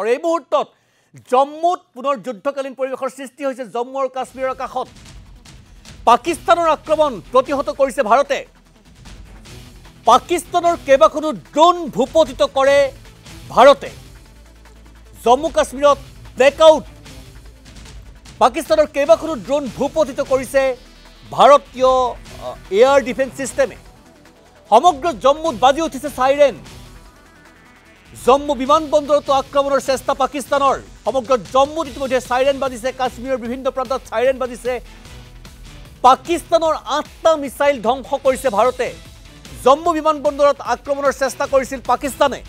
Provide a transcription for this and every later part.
আৰু এই মুহূৰ্তত জম্মুত পুনৰ যুদ্ধকালীন পৰিৱেশৰ সৃষ্টি হৈছে জম্মু আৰু কাশ্মীৰৰ কাষত পাকিস্তানৰ আক্ৰমণ প্ৰতিহত কৰিছে ভাৰতে পাকিস্তানৰ কেইবাখনো ড্ৰোন ভূপতিত কৰে ভাৰতে জম্মু কাশ্মীৰত ব্লেকআউট পাকিস্তানৰ কেইবাখনো ড্ৰোন ভূপতিত কৰিছে ভাৰতীয় এয়াৰ ডিফেন্স সিস্টেমে সমগ্ৰ জম্মুত বাজি উঠিছে সাইৰেন জম্মু বিমানবন্দৰতো আক্ৰমণৰ চেষ্টা পাকিস্তানৰ সমগ্ৰ জম্মুত ইতিমধ্যে সাইৰেন বাজিছে কাশ্মীৰৰ বিভিন্ন প্ৰান্তত সাইৰেন বাজিছে পাকিস্তানৰ 8টা মিসাইল ধ্বংস কৰিছে ভাৰতে জম্মু বিমানবন্দৰত আক্ৰমণৰ চেষ্টা কৰিছিল পাকিস্তানে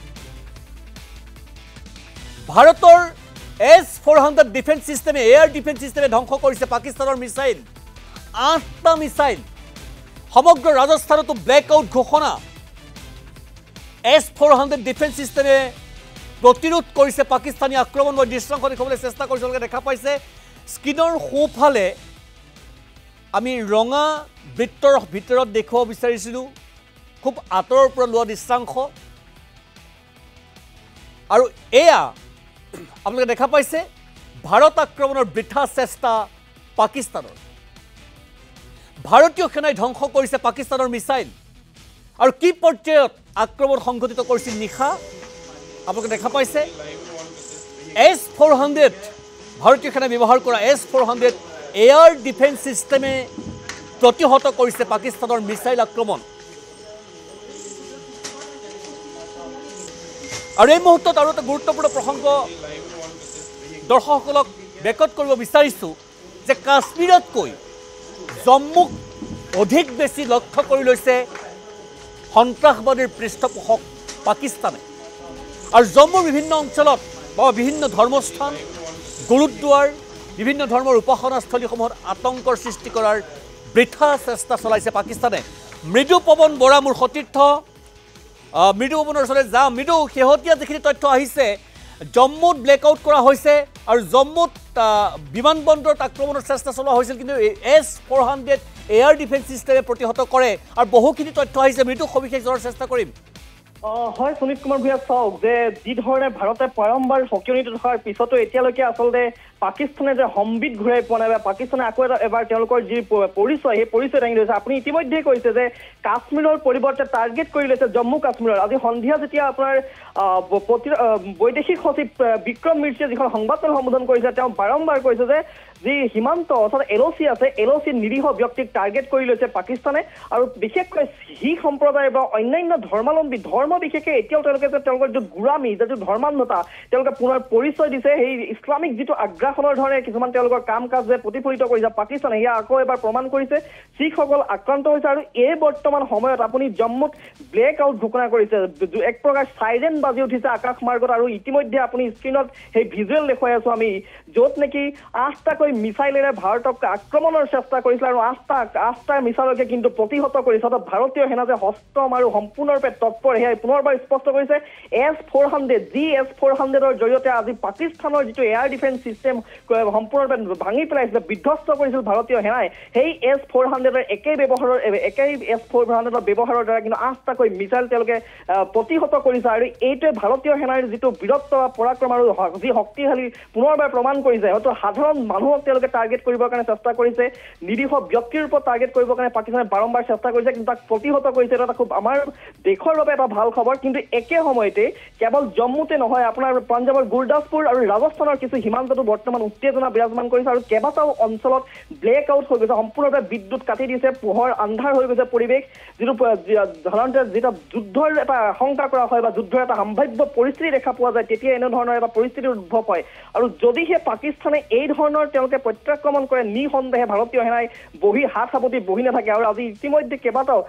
ভাৰতৰ S-400 ডিফেন্স সিস্টেমে এয়াৰ ডিফেন্স সিস্টেমে ধ্বংস কৰিছে পাকিস্তানৰ মিসাইল 8টা মিসাইল সমগ্ৰ ৰাজস্থানতো ব্লেকআউট ঘোষণা S-400 ডিফেন্স সিস্টেমে প্ৰতিৰোধ কৰিছে পাকিস্তানী আক্ৰমণ মই দৃশ্যাংশ দেখুৱাবলৈ চেষ্টা কৰিছো দেখা পাইছে স্ক্ৰিনৰ সোঁফালে আমি ৰঙা বৃত্তৰ ভিতৰত দেখুৱাব বিচাৰিছিলো খুব আতৰৰ পৰা লোৱা দৃশ্যাংশ আৰু এয়া আপোনালোকে দেখা পাইছে ভাৰত আক্ৰমণৰ বৃথা চেষ্টা পাকিস্তানৰ ভাৰতীয় সেনাই ধ্বংস কৰিছে পাকিস্তানৰ মিসাইল আৰু কি পৰ্যায়ত আক্ৰমণ সংঘটিত কৰিছিল নিশা আপোনালোকে দেখা পাইছে S-400 ভাৰতীয় সেনাই ব্যৱহাৰ কৰা S-400 এয়াৰ ডিফেন্স সিস্টেমে প্ৰতিহত কৰিছে পাকিস্তানৰ মিসাইল আক্ৰমণ আৰু এই মুহূৰ্তত আৰু এটা গুৰুত্বপূৰ্ণ প্ৰসংগ দৰ্শকসকলক বেকত কৰিব বিচাৰিছো যে কাশ্মীৰতকৈ জম্মুক অধিক বেছি লক্ষ্য কৰি লৈছে সন্ত্ৰাসবাদীৰ পৃষ্ঠপোষক পাকিস্তানে আৰু জম্মুৰ বিভিন্ন অঞ্চলত বা বিভিন্ন ধৰ্মস্থান গুৰুদ্বাৰ বিভিন্ন ধৰ্মৰ উপাসনাস্থলীসমূহত আতংকৰ সৃষ্টি কৰাৰ বৃথা চেষ্টা চলাইছে পাকিস্তানে মৃদু পৱন বৰা মোৰ সতীৰ্থ মৃদু পৱনৰ ওচৰলৈ যাম মৃদু শেহতীয়া যিখিনি তথ্য আহিছে জম্মুত ব্লেকআউট কৰা হৈছে আৰু জম্মুত বিমানবন্দৰত আক্ৰমণৰ চেষ্টা চলোৱা হৈছিল কিন্তু S-400 এয়াৰ ডিফেন্স সিস্টেমে প্ৰতিহত কৰে আৰু বহুখিনি তথ্য আহিছে মৃদু সবিশেষ জনাৰ চেষ্টা কৰিম হয় সুনীত কুমাৰ ভূঞা চাওক যে যি ধৰণে ভাৰতে বাৰম্বাৰ সকিয়নিত থকাৰ পিছতো এতিয়ালৈকে আচলতে পাকিস্তানে যে সম্বিত ঘূৰাই পোৱা নাই বা পাকিস্তানে আকৌ এবাৰ তেওঁলোকৰ যি পৰিচয় সেই পৰিচয় দাঙি লৈছে আপুনি ইতিমধ্যে কৈছে যে কাশ্মীৰৰ পৰিৱৰ্তে টাৰ্গেট কৰি লৈছে জম্মু কাশ্মীৰৰ আজি সন্ধিয়া যেতিয়া আপোনাৰ বৈদেশিক সচিব বিক্ৰম মিৰ্চিয়ে যিখন সংবাদমেল সম্বোধন কৰিছে তেওঁ বাৰম্বাৰ কৈছে যে যি সীমান্ত অৰ্থাৎ LOC আছে LOC নিৰীহ ব্যক্তিক টাৰ্গেট কৰি লৈছে পাকিস্তানে আৰু বিশেষকৈ শিখ সম্প্ৰদায় বা অন্যান্য ধৰ্মাৱলম্বী ধৰ্ম বিশেষকৈ এতিয়াও তেওঁলোকে যে তেওঁলোকৰ যিটো গোলামী যিটো ধৰ্মান্ধতা তেওঁলোকে পুনৰ পৰিচয় দিছে সেই ইছলামিক যিটো আগ্ৰাসনৰ ধৰণে কিছুমান তেওঁলোকৰ কাম কাজ যে প্ৰতিফলিত কৰিছে পাকিস্তানে সেয়া আকৌ এবাৰ প্ৰমাণ কৰিছে শিখসকল আক্ৰান্ত হৈছে আৰু এই বৰ্তমান সময়ত আপুনি জম্মুত ব্লেকআউট ঘোষণা কৰিছে এক প্ৰকাৰ সাইৰেন বাজি উঠিছে আকাশ মাৰ্গত আৰু ইতিমধ্যে আপুনি স্ক্ৰিনত সেই ভিজুৱেল দেখুৱাই আছো আমি য'ত নেকি 8টাকৈ মিসাইলেৰে ভাৰতক আক্ৰমণৰ চেষ্টা কৰিছিল আৰু 8টা মিসাইলকে কিন্তু প্ৰতিহত কৰিছে অৰ্থাৎ ভাৰতীয় সেনা যে হস্তম আৰু সম্পূৰ্ণৰূপে তৎপৰ সেয়া পুনৰবাৰ স্পষ্ট কৰিছে S-400 S-400ৰ জৰিয়তে আজি পাকিস্তানৰ যিটো এয়াৰ ডিফেন্স সিস্টেম সম্পূৰ্ণৰূপে ভাঙি পেলাইছিল বিধ্বস্ত কৰিছিল ভাৰতীয় সেনাই সেই S-400ৰ একেই S-400ৰ ব্যৱহাৰৰ দ্বাৰা কিন্তু 8টাকৈ মিসাইল তেওঁলোকে প্ৰতিহত কৰিছে আৰু এইটোৱে ভাৰতীয় সেনাৰ যিটো বীৰত্ব বা পৰাক্ৰম আৰু যি শক্তিশালী পুনৰবাৰ প্ৰমাণ কৰিছে হয়তো সাধাৰণ মানুহক তেওঁলোকে টাৰ্গেট কৰিবৰ কাৰণে চেষ্টা কৰিছে নিৰীহ ব্যক্তিৰ ওপৰত টাৰ্গেট কৰিবৰ কাৰণে পাকিস্তানে বাৰম্বাৰ চেষ্টা কৰিছে কিন্তু তাক প্ৰতিহত কৰিছে এটা খুব আমাৰ দেশৰ বাবে এটা ভাল খবৰ কিন্তু একে সময়তে কেৱল জম্মুতে নহয় আপোনাৰ পাঞ্জাৱৰ গুৰদাসপুৰ আৰু ৰাজস্থানৰ কিছু সীমান্ততো বৰ্তমান উত্তেজনা বিৰাজমান কৰিছে আৰু কেইবাটাও অঞ্চলত ব্লেকআউট হৈ গৈছে সম্পূৰ্ণৰূপে বিদ্যুৎ কাটি দিছে পোহৰ আন্ধাৰ হৈ গৈছে পৰিৱেশ যিটো সাধাৰণতে যেতিয়া যুদ্ধৰ এটা আশংকা কৰা হয় বা যুদ্ধৰ এটা সম্ভাৱ্য পৰিস্থিতি দেখা পোৱা যায় তেতিয়া এনেধৰণৰ এটা পৰিস্থিতিৰ উদ্ভৱ হয় আৰু যদিহে পাকিস্তানে এই ধৰণৰ তেওঁলোকে প্ৰত্যাক্ৰমণ কৰে নিঃসন্দেহে ভাৰতীয় সেনাই হাত সাৱটি বহি নাথাকে আৰু আজি ইতিমধ্যে কেইবাটাও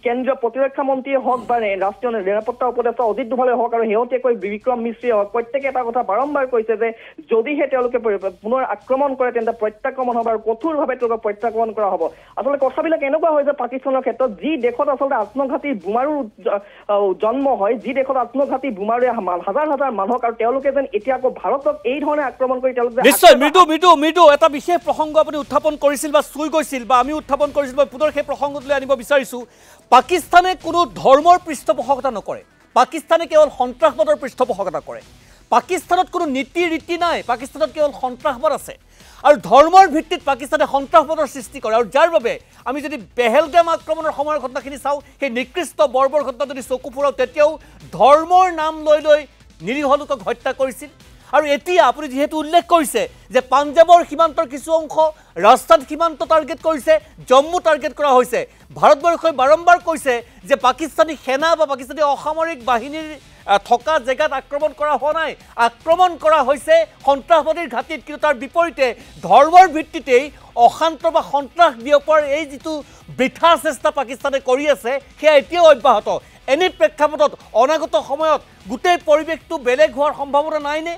কেন্দ্ৰীয় প্ৰতিৰক্ষা মন্ত্ৰীয়ে হওক বা ৰাষ্ট্ৰীয় নিৰাপত্তা উপদেষ্টা অজিত ডোভালে হওক আৰু শেহতীয়াকৈ বিক্ৰম মিশ্ৰীয়ে হওক প্ৰত্যেকে এটা কথা বাৰম্বাৰ কৈছে যে যদিহে তেওঁলোকে পুনৰ আক্ৰমণ কৰে তেন্তে প্ৰত্যাক্ৰমণ হ'ব আৰু কঠোৰভাৱে তেওঁলোকক প্ৰত্যাক্ৰমণ কৰা হ'ব আচলতে কথাবিলাক এনেকুৱা হয় যে পাকিস্তানৰ ক্ষেত্ৰত যি দেশত আচলতে আত্মঘাতী বোমাৰু জন্ম হয় যি দেশত আত্মঘাতী বোমাৰুৱে হাজাৰ হাজাৰ মানুহক আৰু তেওঁলোকে যেন এতিয়া আকৌ ভাৰতক এই ধৰণে আক্ৰমণ কৰি তেওঁলোকে নিশ্চয় মৃদু এটা বিশেষ প্ৰসংগ আপুনি উত্থাপন কৰিছিল বা চুই গৈছিল বা আমি উত্থাপন কৰিছিল মই পুনৰ সেই প্ৰসংগলৈ আনিব বিচাৰিছো পাকিস্তানে কোনো ধৰ্মৰ পৃষ্ঠপোষকতা নকৰে পাকিস্তানে কেৱল সন্ত্ৰাসবাদৰ পৃষ্ঠপোষকতা কৰে পাকিস্তানত কোনো নীতি ৰীতি নাই, পাকিস্তানত কেৱল সন্ত্ৰাসবাদ আছে আৰু ধৰ্মৰ ভিত্তিত পাকিস্তানে সন্ত্ৰাসবাদৰ সৃষ্টি কৰে। আৰু যাৰ বাবে আমি যদি পেহেলগাম আক্ৰমণৰ সময়ৰ ঘটনাখিনি চাওঁ, সেই নিকৃষ্ট বৰ্বৰ ঘটনা যদি চকু ফুৰাওঁ, তেতিয়াও ধৰ্মৰ নাম লৈ লৈ নিৰীহ লোকক হত্যা কৰিছিল। আৰু এতিয়া আপুনি যিহেতু উল্লেখ কৰিছে যে পাঞ্জাবৰ সীমান্তৰ কিছু অংশ, ৰাজস্থান সীমান্ত টাৰ্গেট কৰিছে, জম্মু টাৰ্গেট কৰা হৈছে। ভাৰতবৰ্ষই বাৰম্বাৰ কৈছে যে পাকিস্তানী সেনা বা পাকিস্তানী অসামৰিক বাহিনীৰ থকা জেগাত আক্ৰমণ কৰা হোৱা নাই, আক্ৰমণ কৰা হৈছে সন্ত্ৰাসবাদীৰ ঘাটিত। কিন্তু তাৰ বিপৰীতে ধৰ্মৰ ভিত্তিতেই অশান্ত বা সন্ত্ৰাস বিয়পোৱাৰ এই যিটো বৃথা চেষ্টা পাকিস্তানে কৰি আছে, সেয়া এতিয়াও অব্যাহত। এনে প্ৰেক্ষাপটত অনাগত সময়ত গোটেই পৰিৱেশটো বেলেগ হোৱাৰ সম্ভাৱনা নাইনে?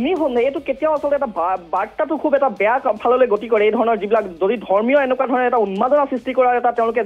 নিঃসন্দেহে এইটো কেতিয়াও আচলতে এটা বাৰ্তাটো খুব এটা বেয়া ফাললৈ গতি কৰে। এই ধৰণৰ যিবিলাক যদি ধৰ্মীয় এনেকুৱা ধৰণৰ এটা উন্মাদনা সৃষ্টি কৰাৰ এটা তেওঁলোকে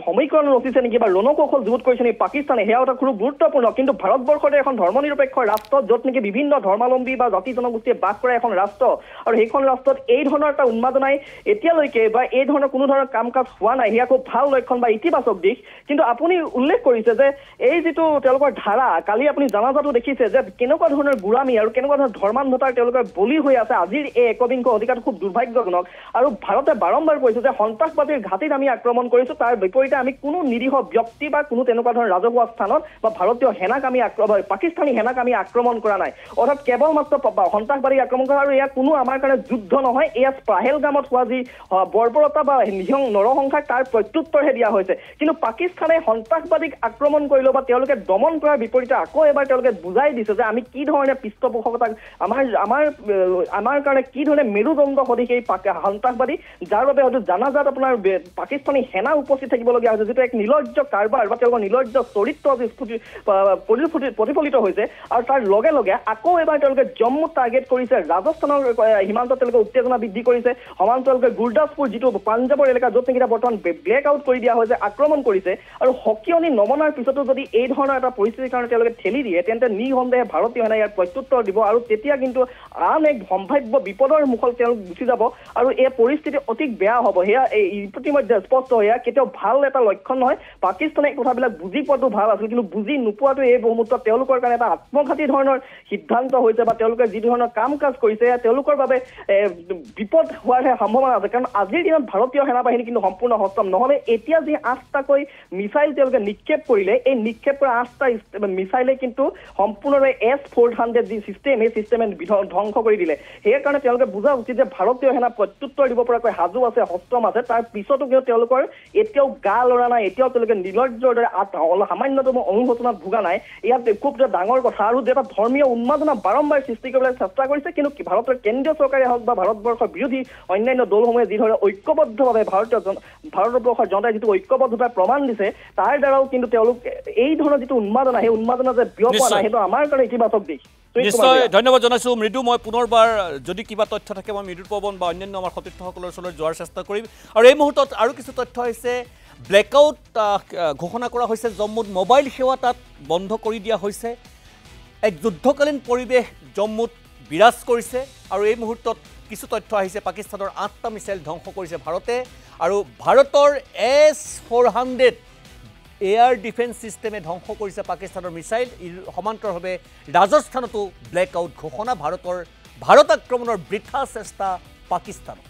সমীকৰণ ৰচিছে নেকি বা ৰণকৌশল যুগুত কৰিছে নেকি পাকিস্তানে, সেয়াও এটা খুব গুৰুত্বপূৰ্ণ। কিন্তু ভাৰতবৰ্ষতে এখন ধৰ্মনিৰপেক্ষ ৰাষ্ট্ৰ, য'ত নেকি বিভিন্ন ধৰ্মাৱলম্বী বা জাতি জনগোষ্ঠীয়ে বাস কৰা এখন ৰাষ্ট্ৰ, আৰু সেইখন ৰাষ্ট্ৰত এই ধৰণৰ এটা উন্মাদনাই এতিয়ালৈকে বা এই ধৰণৰ কোনো ধৰণৰ কাম কাজ হোৱা নাই, সেয়া খুব ভাল লক্ষণ বা ইতিবাচক দিশ। কিন্তু আপুনি উল্লেখ কৰিছে যে এই যিটো তেওঁলোকৰ ধাৰা, কালি আপুনি জানাজাটো দেখিছে যে কেনেকুৱা ধৰণৰ গুলামী আৰু কেনেকুৱা ধৰণৰ ধৰ্মান্ধতাৰ তেওঁলোকে বলি হৈ আছে আজিৰ এই একবিংশ শতিকাত, খুব দুৰ্ভাগ্যজনক। আৰু ভাৰতে বাৰম্বাৰ কৈছে যে সন্ত্ৰাসবাদীৰ ঘাটিত আমি আক্ৰমণ কৰিছোঁ, তাৰ বিপৰীতে আমি কোনো নিৰীহ ব্যক্তি বা কোনো তেনেকুৱা ধৰণৰ ৰাজহুৱা স্থানত বা ভাৰতীয় সেনাক আমি পাকিস্তানী সেনাক আমি আক্ৰমণ কৰা নাই। অৰ্থাৎ কেৱল মাত্ৰ সন্ত্ৰাসবাদী আক্ৰমণ কৰা, আৰু এয়া কোনো আমাৰ কাৰণে যুদ্ধ নহয়, এয়া পেহেলগামত হোৱা যি বৰ্বৰতা বা নৰসংসাৰ, তাৰ প্ৰত্যুত্তৰহে দিয়া হৈছে। কিন্তু পাকিস্তানে সন্ত্ৰাসবাদীক আক্ৰমণ কৰিলেও বা তেওঁলোকে দমন কৰাৰ বিপৰীতে আকৌ এবাৰ তেওঁলোকে বুজাই দিছে যে আমি কি ধৰণে পৃষ্ঠপোষকতাক আমাৰ কাৰণে কি ধৰণে মেৰুদণ্ড সদৃশ এই সন্ত্ৰাসবাদী, যাৰ বাবে হয়তো জানাজাত আপোনাৰ পাকিস্তানী সেনা উপস্থিত থাকিবলগীয়া হৈছে, যিটো এক নিৰ্লজ্জ কাৰবাৰ বা তেওঁলোকৰ নিৰ্লজ্জ চৰিত্ৰ প্ৰতিফলিত হৈছে। আৰু তাৰ লগে লগে আকৌ এবাৰ তেওঁলোকে জম্মুত টাৰ্গেট কৰিছে, ৰাজস্থানৰ সীমান্তত তেওঁলোকে উত্তেজনা বৃদ্ধি কৰিছে, সমান্তৰালকৈ গুৰদাসপুৰ যিটো পাঞ্জাৱৰ এলেকা, য'ত নেকি বৰ্তমান ব্লেক আউট কৰি দিয়া হৈছে, আক্ৰমণ কৰিছে। আৰু সকিয়নি নমনাৰ পিছতো যদি এই ধৰণৰ এটা পৰিস্থিতিৰ কাৰণে তেওঁলোকে ঠেলি দিয়ে, তেন্তে নিঃসন্দেহে ভাৰতীয় সেনাই ইয়াৰ প্ৰত্যুত্তৰ দিব, আৰু তেতিয়া কিন্তু আন এক সম্ভাৱ্য বিপদৰ মুখত তেওঁলোক গুচি যাব, আৰু এই পৰিস্থিতি অতি বেয়া হ'ব। সেয়া ইতিমধ্যে স্পষ্ট, সেয়া কেতিয়াও ভাল এটা লক্ষণ নহয়। পাকিস্তানে এই কথাবিলাক বুজি পোৱাটো ভাল আছিল, কিন্তু বুজি নোপোৱাটো এই মুহূৰ্তত তেওঁলোকৰ কাৰণে এটা আত্মঘাতী ধৰণৰ সিদ্ধান্ত হৈছে, বা তেওঁলোকে যি ধৰণৰ কাম কাজ কৰিছে তেওঁলোকৰ বাবে বিপদ হোৱাৰহে সম্ভাৱনা আছে। কাৰণ আজিৰ দিনত ভাৰতীয় সেনাবাহিনী কিন্তু সম্পূৰ্ণ সক্ষম নহ'লে এতিয়া যি 8টাকৈ মিছাইল তেওঁলোকে নিক্ষেপ কৰিলে, এই নিক্ষেপ কৰা 8টা মিছাইলে কিন্তু সম্পূৰ্ণভাৱে S-400 যি চিষ্টেম, এই চিষ্টেমে ধ্বংস কৰি দিলে। সেইকাৰণে তেওঁলোকে বুজা উচিত যে ভাৰতীয় সেনা প্ৰত্যুত্তৰ দিব পৰাকৈ সাজু আছে, সষ্টম আছে। তাৰ পিছতো কিন্তু তেওঁলোকৰ এতিয়াও গা লৰা নাই, এতিয়াও তেওঁলোকে নিৰ্লজ্জৰ দৰে সামান্যতম অনুশোচনাত ভোগা নাই। ইয়াত খুব ডাঙৰ কথা। আৰু এটা ধৰ্মীয় উন্মাদনা বাৰম্বাৰ সৃষ্টি কৰিবলৈ চেষ্টা কৰিছে, কিন্তু ভাৰতৰ কেন্দ্ৰীয় চৰকাৰে হওক বা ভাৰতবৰ্ষৰ বিৰোধী অন্যান্য দলসমূহে যিদৰে ঐক্যবদ্ধভাৱে ভাৰতবৰ্ষৰ জনতাই যিটো ঐক্যবদ্ধভাৱে প্ৰমাণ দিছে, তাৰ দ্বাৰাও কিন্তু তেওঁলোক এই ধৰণৰ যিটো উন্মাদনা, সেই উন্মাদনা যে বিয়পোৱা নাই, সেইটো আমাৰ কাৰণে ইতিবাচক দিশ। নিশ্চয় ধন্যবাদ জনাইছোঁ মৃদু। মই পুনৰবাৰ যদি কিবা তথ্য থাকে মই মৃদুৰ পৱন বা অন্যান্য আমাৰ সতীৰ্থসকলৰ ওচৰলৈ যোৱাৰ চেষ্টা কৰিম। আৰু এই মুহূৰ্তত আৰু কিছু তথ্য হৈছে, ব্লেকআউট ঘোষণা কৰা হৈছে জম্মুত, মোবাইল সেৱা তাত বন্ধ কৰি দিয়া হৈছে। এক যুদ্ধকালীন পৰিৱেশ জম্মুত বিৰাজ কৰিছে। আৰু এই মুহূৰ্তত কিছু তথ্য আহিছে, পাকিস্তানৰ 8টা মিছাইল ধ্বংস কৰিছে ভাৰতে, আৰু ভাৰতৰ S-400 এয়াৰ ডিফেন্স চিষ্টেমে ধ্বংস কৰিছে পাকিস্তানৰ মিছাইল। সমান্তৰালভাৱে ৰাজস্থানতো ব্লেকআউট ঘোষণা, ভাৰত আক্ৰমণৰ বৃথা চেষ্টা পাকিস্তানৰ।